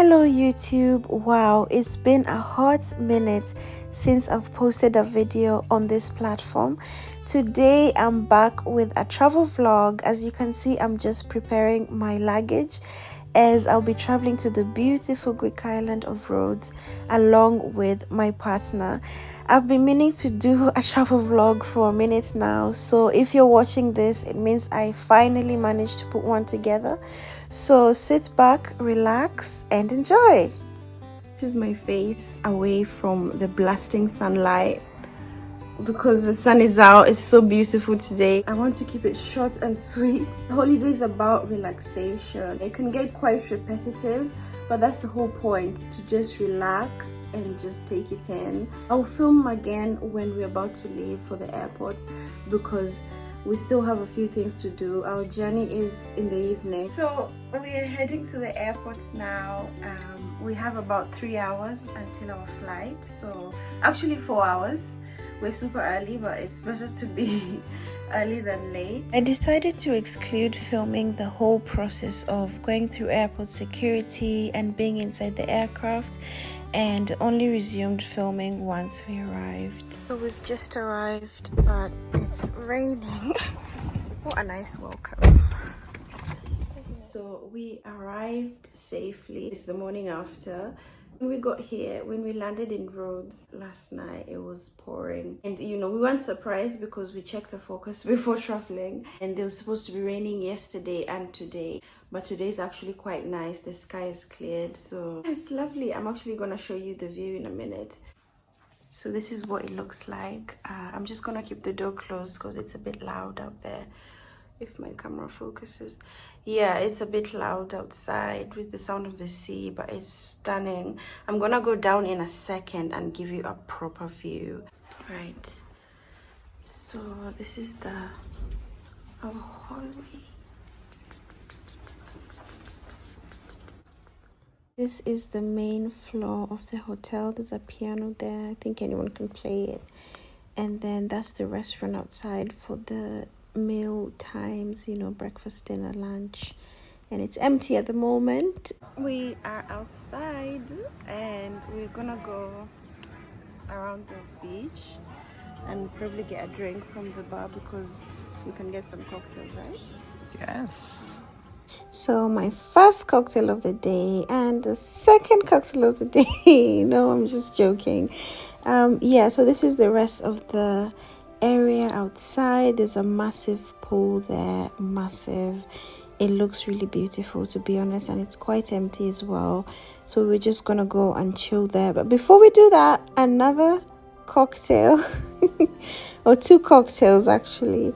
Hello YouTube. Wow, it's been a hot minute since I've posted a video on this platform. Today I'm back with a travel vlog. As you can see, I'm just preparing my luggage as I'll be traveling to the beautiful Greek island of Rhodes along with my partner. I've been meaning to do a travel vlog for a minute now, so if you're watching this, it means I finally managed to put one together. So sit back, relax, and enjoy. This is my face away from the blasting sunlight because the sun is out. It's so beautiful today. I want to keep it short and sweet. The holiday is about relaxation. It can get quite repetitive, but that's the whole point, to just relax and just take it in. I'll film again when we're about to leave for the airport because we still have a few things to do. Our journey is in the evening. So we're heading to the airport now. We have about 3 hours until our flight. So actually 4 hours. We're super early, but it's better to be early than late. I decided to exclude filming the whole process of going through airport security and being inside the aircraft, and only resumed filming once we arrived. So we've just arrived, but it's raining. What a nice welcome. So we arrived safely. It's the morning after. When we got here, when we landed in Rhodes last night, it was pouring. And we weren't surprised because we checked the forecast before traveling, and it was supposed to be raining yesterday and today. But today is actually quite nice. The sky is cleared, so it's lovely. I'm actually gonna show you the view in a minute. So this is what it looks like. I'm just gonna keep the door closed because it's a bit loud out there. If my camera focuses, yeah, it's a bit loud outside with the sound of the sea, but it's stunning. I'm gonna go down in a second and give you a proper view. Right, so this is our hallway. This is the main floor of the hotel. There's a piano there. I think anyone can play it. And then that's the restaurant outside for the meal times, breakfast, dinner, lunch, and it's empty at the moment. We are outside and we're gonna go around the beach and probably get a drink from the bar because we can get some cocktails, right? Yes. So my first cocktail of the day and the second cocktail of the day. No, I'm just joking. Yeah, so this is the rest of the area outside. There's a massive pool there, massive. It looks really beautiful, to be honest, and it's quite empty as well. So we're just gonna go and chill there. But before we do that, another cocktail or two cocktails actually.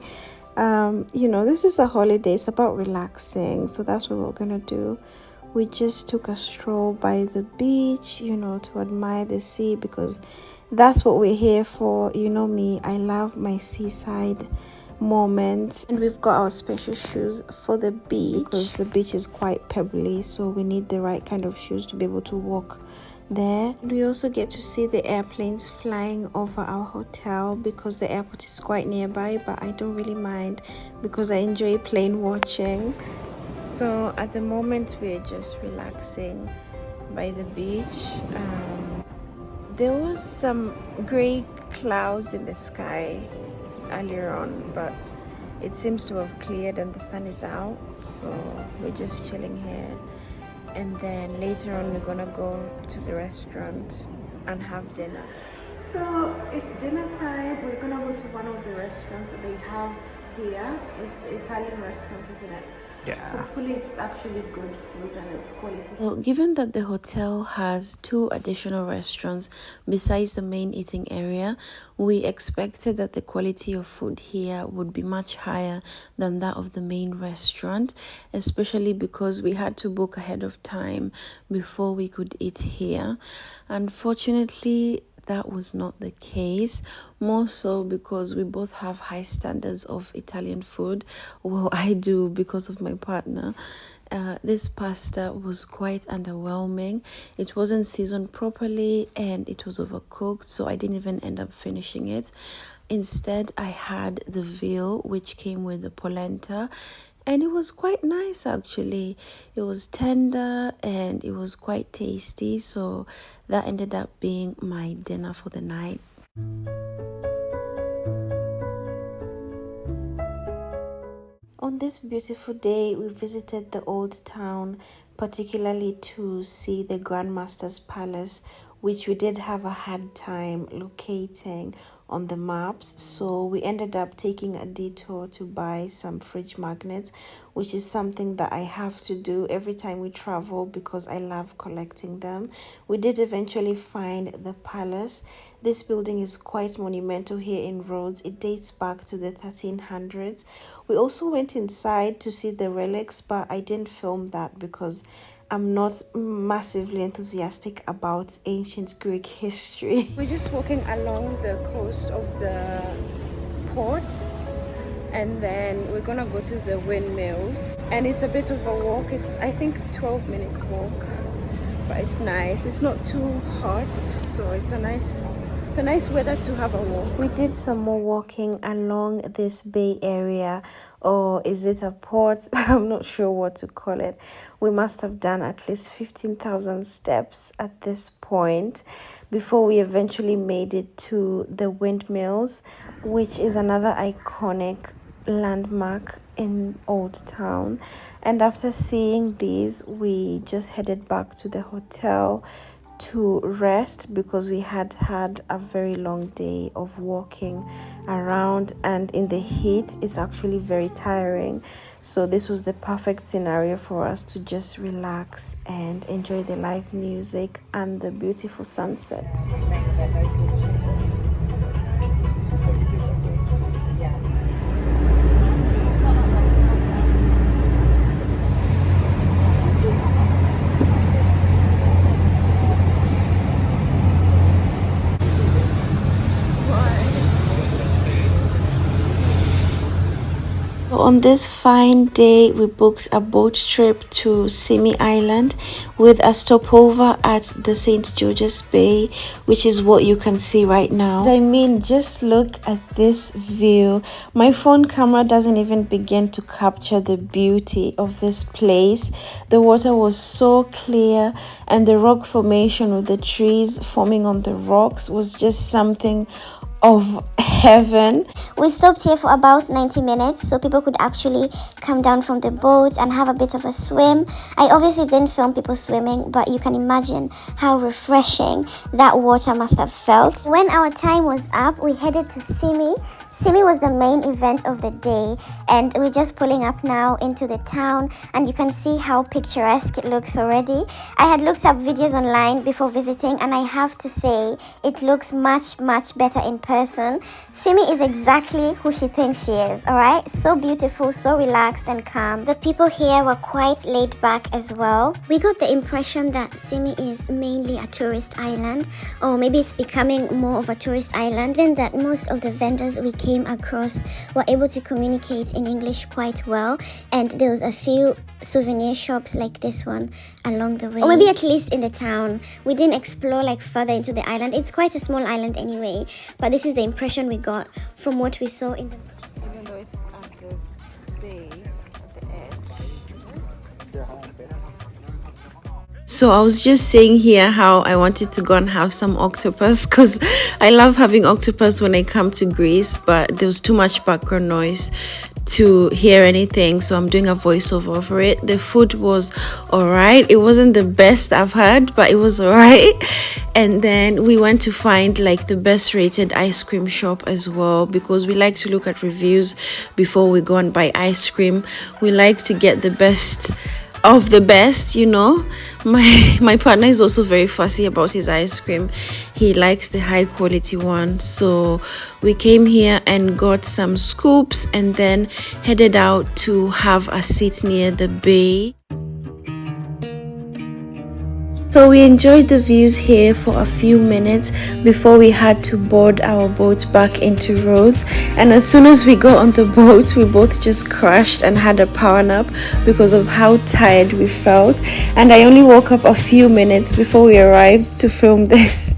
This is a holiday. It's about relaxing, so that's what we're gonna do. We just took a stroll by the beach, to admire the sea, because that's what we're here for. You know me, I love my seaside moments. And we've got our special shoes for the beach because the beach is quite pebbly, so we need the right kind of shoes to be able to walk there. And we also get to see the airplanes flying over our hotel because the airport is quite nearby, but I don't really mind because I enjoy plane watching. So at the moment we're just relaxing by the beach. There was some gray clouds in the sky earlier on, but it seems to have cleared and the sun is out, so we're just chilling here. And then later on we're gonna go to the restaurant and have dinner. So it's dinner time. We're gonna go to one of the restaurants that they have here. It's the Italian restaurant, isn't it? Yeah. Hopefully it's actually good food and it's quality. Well, given that the hotel has 2 additional restaurants besides the main eating area, we expected that the quality of food here would be much higher than that of the main restaurant, especially because we had to book ahead of time before we could eat here. Unfortunately, that was not the case, more so because we both have high standards of Italian food. Well, I do because of my partner. This pasta was quite underwhelming. It wasn't seasoned properly and it was overcooked, so I didn't even end up finishing it. Instead, I had the veal, which came with the polenta, and it was quite nice actually. It was tender and it was quite tasty, so that ended up being my dinner for the night. On this beautiful day, we visited the old town, particularly to see the Grandmaster's Palace, which we did have a hard time locating on the maps. So we ended up taking a detour to buy some fridge magnets, which is something that I have to do every time we travel because I love collecting them. We did eventually find the palace. This building is quite monumental here in Rhodes. It dates back to the 1300s. We also went inside to see the relics, but I didn't film that because I'm not massively enthusiastic about ancient Greek history. We're just walking along the coast of the port, and then we're gonna go to the windmills, and it's a bit of a walk. It's, I think, 12 minutes walk, but it's nice. It's not too hot, so it's a nice weather to have a walk. We did some more walking along this bay area, or is it a port? I'm not sure what to call it. We must have done at least 15,000 steps at this point before we eventually made it to the windmills, which is another iconic landmark in Old Town. And after seeing these, we just headed back to the hotel to rest because we had had a very long day of walking around, and in the heat it's actually very tiring. So this was the perfect scenario for us to just relax and enjoy the live music and the beautiful sunset. On this fine day, we booked a boat trip to SYMI Island with a stopover at the St. George's Bay, which is what you can see right now. I mean, just look at this view. My phone camera doesn't even begin to capture the beauty of this place. The water was so clear, and the rock formation with the trees forming on the rocks was just something of heaven. We stopped here for about 90 minutes so people could actually come down from the boat and have a bit of a swim. I obviously didn't film people swimming, but you can imagine how refreshing that water must have felt. When our time was up, we headed to SYMI. SYMI was the main event of the day, and we're just pulling up now into the town, and you can see how picturesque it looks already. I had looked up videos online before visiting, and I have to say it looks much better in person. SYMI is exactly who she thinks she is, alright? So beautiful, so relaxed and calm. The people here were quite laid back as well. We got the impression that SYMI is mainly a tourist island, or maybe it's becoming more of a tourist island, and that most of the vendors we came across were able to communicate in English quite well, and there was a few souvenir shops like this one along the way, or maybe at least in the town. We didn't explore like further into the island. It's quite a small island anyway, but this is the impression we got from what we saw in the... Even though it's at the bay, at the edge. So I was just saying here how I wanted to go and have some octopus because I love having octopus when I come to Greece, but there was too much background noise to hear anything, so I'm doing a voiceover over it. The food was alright. It wasn't the best I've had, but it was alright. And then we went to find like the best rated ice cream shop as well, because we like to look at reviews before we go and buy ice cream. We like to get the best of the best, you know. My partner is also very fussy about his ice cream. He likes the high quality one, so we came here and got some scoops and then headed out to have a seat near the bay. So we enjoyed the views here for a few minutes before we had to board our boat back into Rhodes. And as soon as we got on the boat, we both just crashed and had a power nap because of how tired we felt. And I only woke up a few minutes before we arrived to film this.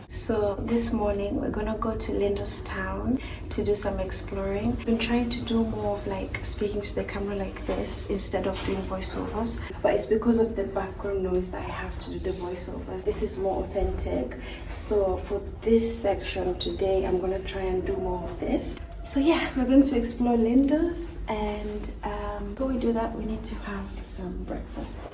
So this morning we're gonna go to Lindos town to do some exploring. I've been trying to do more of like speaking to the camera like this instead of doing voiceovers, but it's because of the background noise that I have to do the voiceovers. This is more authentic. So for this section today, I'm gonna try and do more of this. So yeah, we're going to explore Lindos, and before we do that, we need to have some breakfast.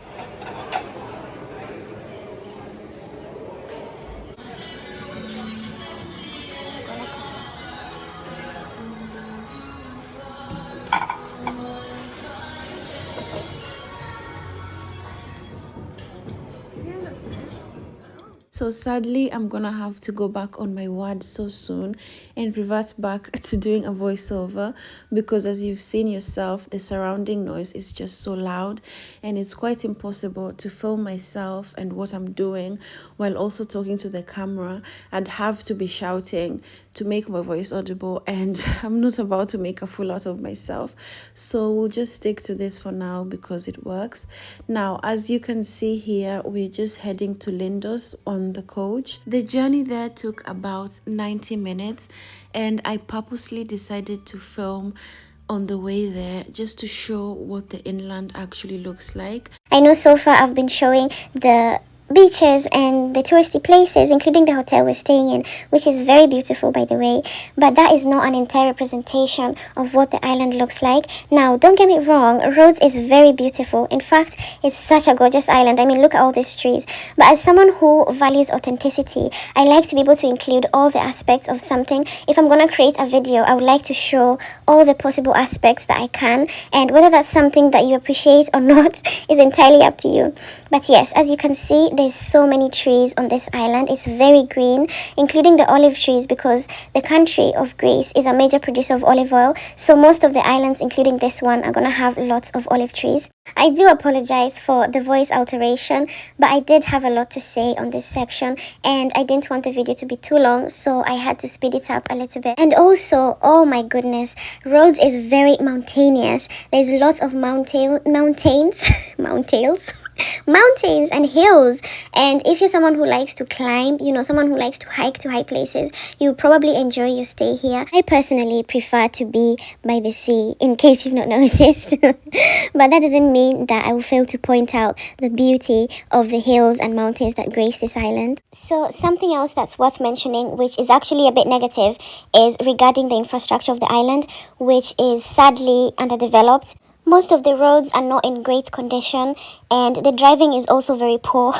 So sadly, I'm gonna have to go back on my word so soon and revert back to doing a voiceover, because as you've seen yourself, the surrounding noise is just so loud and it's quite impossible to film myself and what I'm doing while also talking to the camera. I'd have to be shouting to make my voice audible, and I'm not about to make a fool out of myself. So we'll just stick to this for now because it works. Now, as you can see here, we're just heading to Lindos on the coach. The journey there took about 90 minutes, and I purposely decided to film on the way there just to show what the inland actually looks like. I know so far I've been showing the beaches and the touristy places, including the hotel we're staying in, which is very beautiful, by the way, but that is not an entire representation of what the island looks like. Now, don't get me wrong, Rhodes is very beautiful. In fact, it's such a gorgeous island. I mean, look at all these trees. But as someone who values authenticity, I like to be able to include all the aspects of something. If I'm going to create a video, I would like to show all the possible aspects that I can, and whether that's something that you appreciate or not is entirely up to you. But yes, as you can see, there's so many trees on this island. It's very green, including the olive trees, because the country of Greece is a major producer of olive oil. So most of the islands, including this one, are going to have lots of olive trees. I do apologize for the voice alteration, but I did have a lot to say on this section and I didn't want the video to be too long, so I had to speed it up a little bit. And also, oh my goodness, Rhodes is very mountainous. There's lots of mountains mountains and hills, and if you're someone who likes to climb, someone who likes to hike to high places, you'll probably enjoy your stay here. I personally prefer to be by the sea, in case you've not noticed. But that doesn't mean that I will fail to point out the beauty of the hills and mountains that grace this island. So something else that's worth mentioning, which is actually a bit negative, is regarding the infrastructure of the island, which is sadly underdeveloped. Most of the roads are not in great condition, and the driving is also very poor.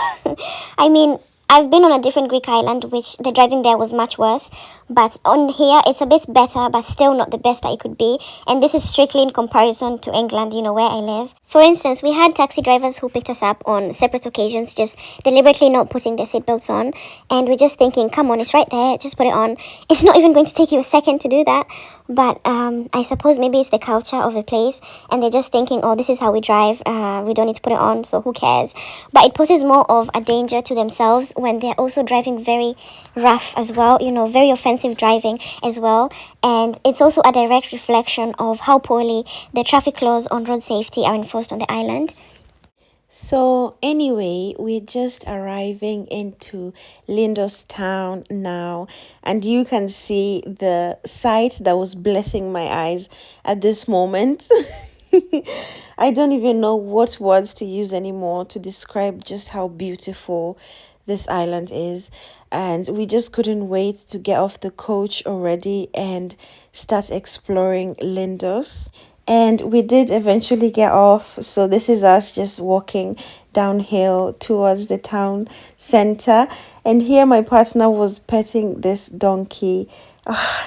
I mean, I've been on a different Greek island, which the driving there was much worse. But on here, it's a bit better, but still not the best that it could be. And this is strictly in comparison to England, where I live. For instance, we had taxi drivers who picked us up on separate occasions, just deliberately not putting their seatbelts on. And we're just thinking, come on, it's right there, just put it on. It's not even going to take you a second to do that. But I suppose maybe it's the culture of the place, and they're just thinking, oh, this is how we drive, we don't need to put it on, so who cares? But it poses more of a danger to themselves when they're also driving very rough as well, very offensive driving as well. And it's also a direct reflection of how poorly the traffic laws on road safety are enforced on the island. So anyway, we're just arriving into Lindos town now, and you can see the sight that was blessing my eyes at this moment. I don't even know what words to use anymore to describe just how beautiful this island is, and we just couldn't wait to get off the coach already and start exploring Lindos. And we did eventually get off, so this is us just walking downhill towards the town center. And here my partner was petting this donkey.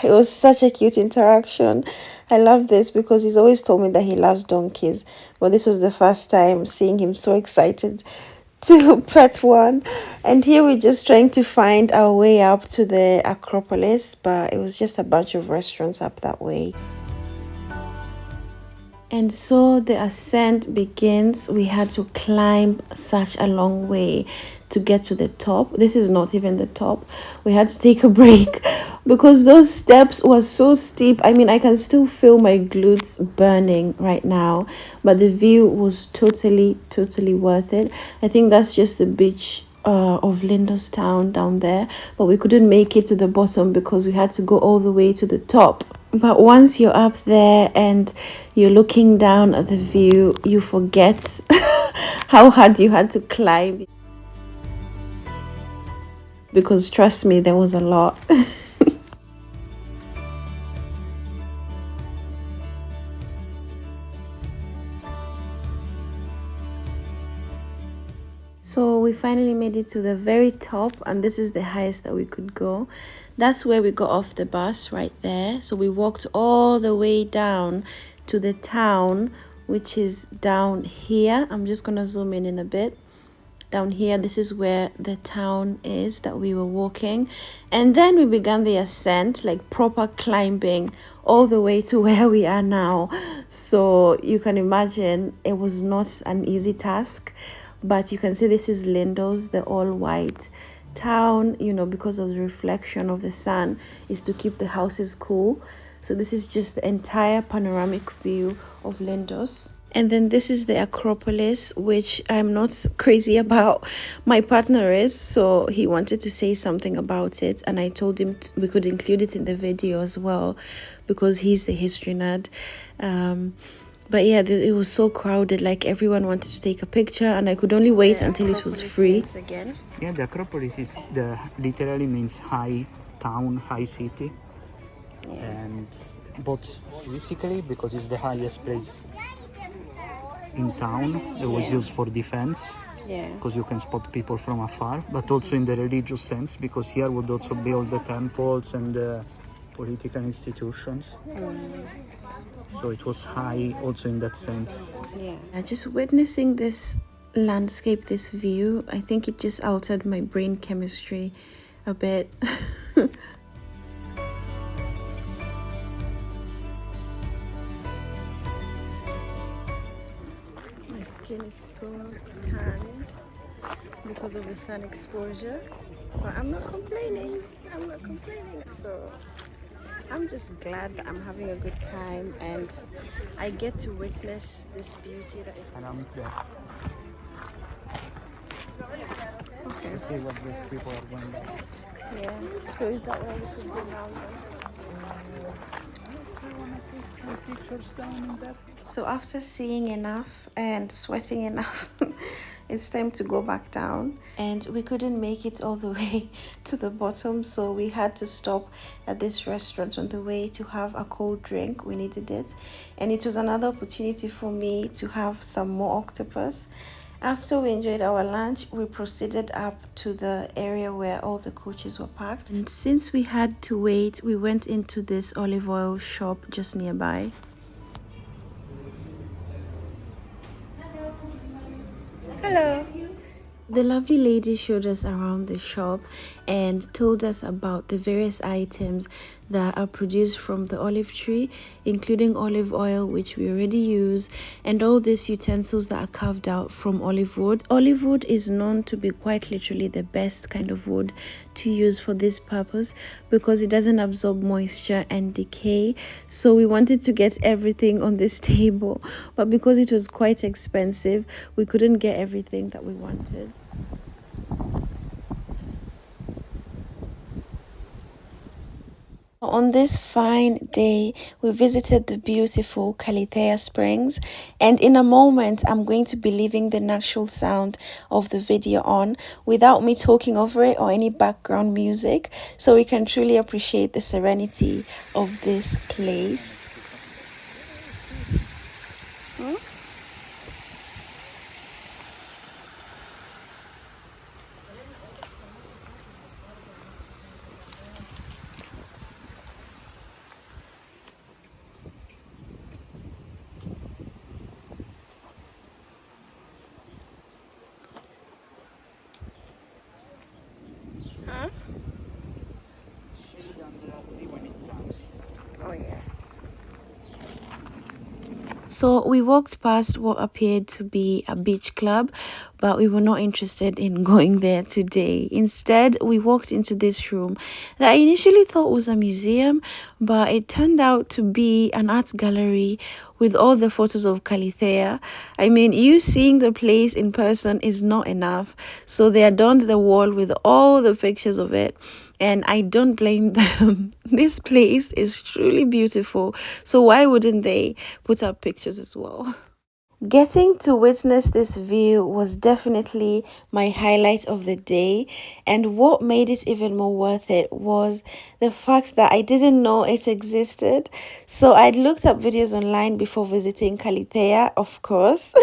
It was such a cute interaction. I love this because he's always told me that he loves donkeys, but this was the first time seeing him so excited to pet one. And here we're just trying to find our way up to the Acropolis, but it was just a bunch of restaurants up that way. And so the ascent begins. We had to climb such a long way to get to the top. This is not even the top. We had to take a break because those steps were so steep. I mean, I can still feel my glutes burning right now, but the view was totally worth it. I think that's just the beach of Lindos Town down there, but we couldn't make it to the bottom because we had to go all the way to the top. But once you're up there and you're looking down at the view, you forget how hard you had to climb, because trust me, there was a lot. So we finally made it to the very top, and this is the highest that we could go. That's where we got off the bus, right there. So we walked all the way down to the town, which is down here. I'm just gonna zoom in a bit. Down here, this is where the town is that we were walking, and then we began the ascent, like proper climbing all the way to where we are now. So you can imagine it was not an easy task, but you can see this is Lindos, the all white town, you know, because of the reflection of the sun is to keep the houses cool. So this is just the entire panoramic view of Lindos. And then this is the Acropolis, which I'm not crazy about. My partner is, so he wanted to say something about it, and I told him we could include it in the video as well because he's the history nerd. But yeah, it was so crowded, like everyone wanted to take a picture, and I could only wait until it was free. Again. Yeah, the Acropolis is literally means high town, high city, and both physically because it's the highest place in town. It was used for defense, because you can spot people from afar, but also in the religious sense, because here would also be all the temples and the political institutions. So it was high also in that sense. Yeah, just witnessing this landscape, this view, I think it just altered my brain chemistry a bit. My skin is so tanned because of the sun exposure, but I'm not complaining. So I'm just glad that I'm having a good time and I get to witness this beauty that is Around there. okay. See what these people are going by. Yeah. So is that where we could go now then? I want to take some pictures down in there. So after seeing enough and sweating enough, it's time to go back down, and we couldn't make it all the way to the bottom, so we had to stop at this restaurant on the way to have a cold drink. We needed it, and it was another opportunity for me to have some more octopus. After we enjoyed our lunch, we proceeded up to the area where all the coaches were parked, and since we had to wait, we went into this olive oil shop just nearby. Hello. The lovely lady showed us around the shop and told us about the various items that are produced from the olive tree, including olive oil, which we already use, and all these utensils that are carved out from olive wood. Olive wood is known to be quite literally the best kind of wood to use for this purpose because it doesn't absorb moisture and decay. So we wanted to get everything on this table, but because it was quite expensive, we couldn't get everything that we wanted. On this fine day, we visited the beautiful Kalithea Springs, and in a moment, I'm going to be leaving the natural sound of the video on without me talking over it or any background music, so we can truly appreciate the serenity of this place. Oh yes. So we walked past what appeared to be a beach club, but we were not interested in going there today. Instead, we walked into this room that I initially thought was a museum, but it turned out to be an art gallery with all the photos of Calithea. I mean, you seeing the place in person is not enough. So they adorned the wall with all the pictures of it. And I don't blame them. This place is truly beautiful. So why wouldn't they put up pictures as well? Getting to witness this view was definitely my highlight of the day, and what made it even more worth it was the fact that I didn't know it existed. So I'd looked up videos online before visiting Calithea, of course,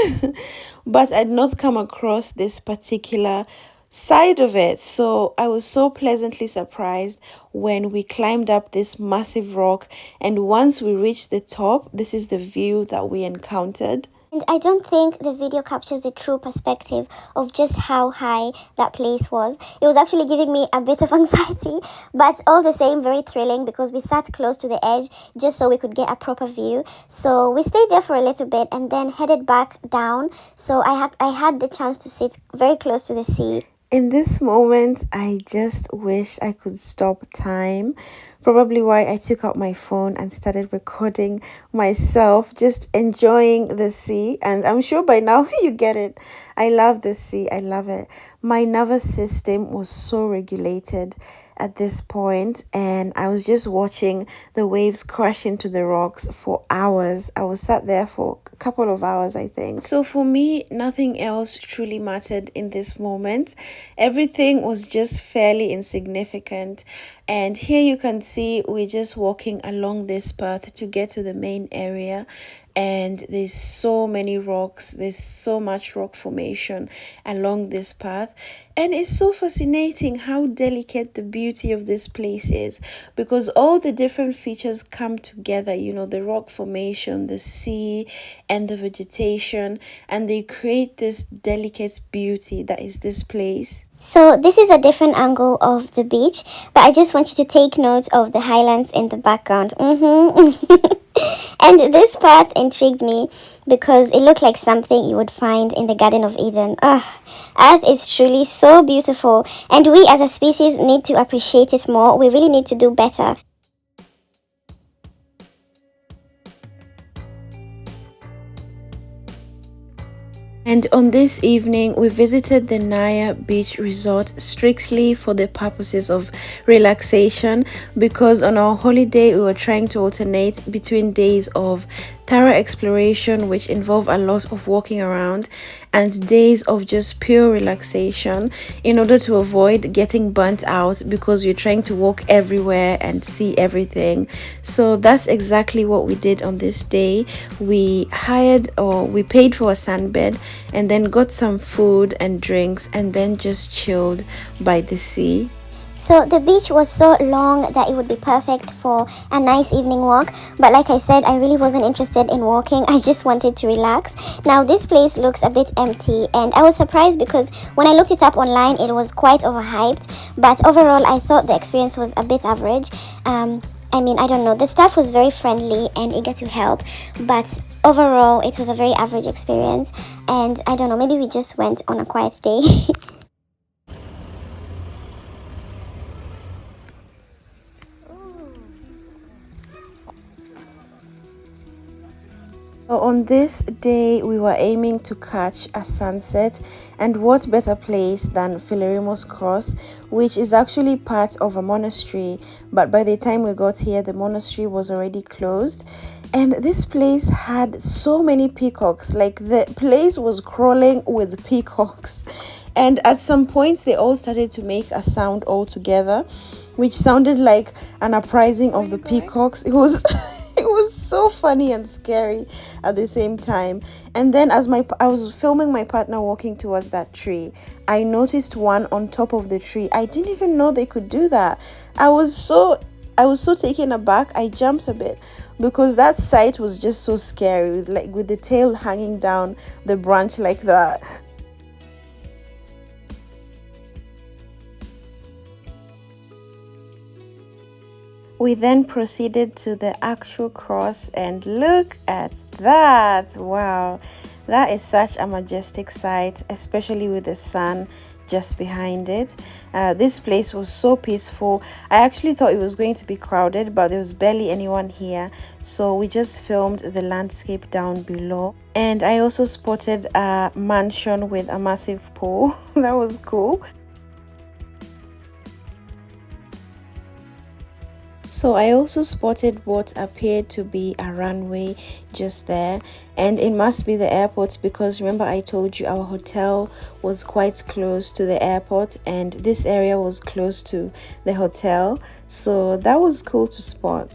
but I'd not come across this particular side of it. So I was so pleasantly surprised when we climbed up this massive rock, and once we reached the top, this is the view that we encountered. And I don't think the video captures the true perspective of just how high that place was. It was actually giving me a bit of anxiety, but all the same very thrilling because we sat close to the edge just so we could get a proper view. So we stayed there for a little bit and then headed back down. So I had the chance to sit very close to the sea. In this moment, I just wish I could stop time. Probably why I took out my phone and started recording myself, just enjoying the sea. And I'm sure by now you get it. I love the sea. I love it. My nervous system was so regulated at this point, and I was just watching the waves crash into the rocks for hours. I was sat there for a couple of hours, I think. So for me, nothing else truly mattered in this moment. Everything was just fairly insignificant. And here you can see we're just walking along this path to get to the main area, and there's so many rocks, there's so much rock formation along this path, and it's so fascinating how delicate the beauty of this place is, because all the different features come together, you know, the rock formation, the sea, and the vegetation, and they create this delicate beauty that is this place. So this is a different angle of the beach, but I just want you to take note of the highlands in the background. And this path intrigued me because it looked like something you would find in the Garden of Eden. Earth is truly so beautiful, and we as a species need to appreciate it more. We really need to do better. And on this evening, we visited the Naya Beach Resort strictly for the purposes of relaxation, because on our holiday, we were trying to alternate between days of thorough exploration, which involve a lot of walking around, and days of just pure relaxation in order to avoid getting burnt out because you're trying to walk everywhere and see everything. So that's exactly what we did on this day. We paid for a sunbed and then got some food and drinks and then just chilled by the sea. So the beach was so long that it would be perfect for a nice evening walk, but like I said, I really wasn't interested in walking. I just wanted to relax. Now this place looks a bit empty, and I was surprised because when I looked it up online, it was quite overhyped, but overall I thought the experience was a bit average. I mean, I don't know, the staff was very friendly and eager to help, but overall it was a very average experience, and I don't know, maybe we just went on a quiet day. So on this day, we were aiming to catch a sunset, and what better place than Philerimos Cross, which is actually part of a monastery, but by the time we got here, the monastery was already closed. And this place had so many peacocks, like the place was crawling with peacocks. And at some point, they all started to make a sound all together, which sounded like an uprising of the peacocks. It was it was so funny and scary at the same time. And then as I was filming my partner walking towards that tree, I noticed one on top of the tree. I didn't even know they could do that. I was so taken aback. I jumped a bit because that sight was just so scary, with the tail hanging down the branch like that. We then proceeded to the actual cross, and look at that. Wow, that is such a majestic sight, especially with the sun just behind it. This place was so peaceful. I actually thought it was going to be crowded, but there was barely anyone here, so we just filmed the landscape down below. And I also spotted a mansion with a massive pool. That was cool. So I also spotted what appeared to be a runway just there, and it must be the airport, because remember I told you our hotel was quite close to the airport and this area was close to the hotel, so that was cool to spot.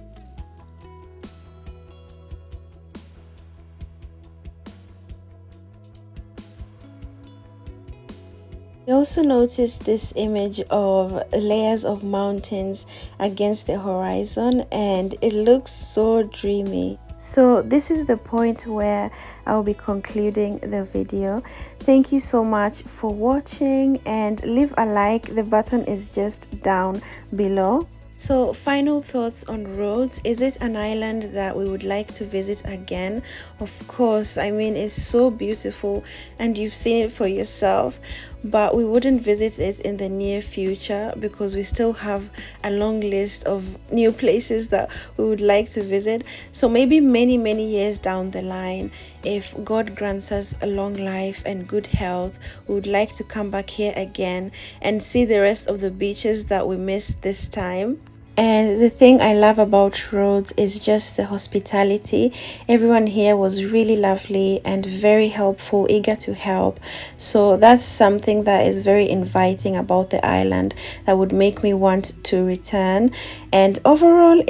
I also noticed this image of layers of mountains against the horizon, and it looks so dreamy. So this is the point where I'll be concluding the video. Thank you so much for watching, and leave a like. The button is just down below. So final thoughts on Rhodes. Is it an island that we would like to visit again? Of course. I mean, it's so beautiful and you've seen it for yourself, but we wouldn't visit it in the near future because we still have a long list of new places that we would like to visit. So maybe many years down the line, if God grants us a long life and good health, we would like to come back here again and see the rest of the beaches that we missed this time. And the thing I love about Rhodes is just the hospitality. Everyone here was really lovely and very helpful, eager to help. So that's something that is very inviting about the island that would make me want to return. And overall,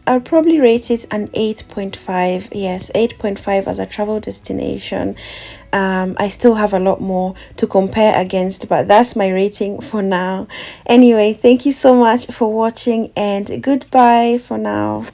I'd probably rate it an 8.5. Yes, 8.5 as a travel destination. I still have a lot more to compare against, but that's my rating for now. Anyway, thank you so much for watching, and goodbye for now.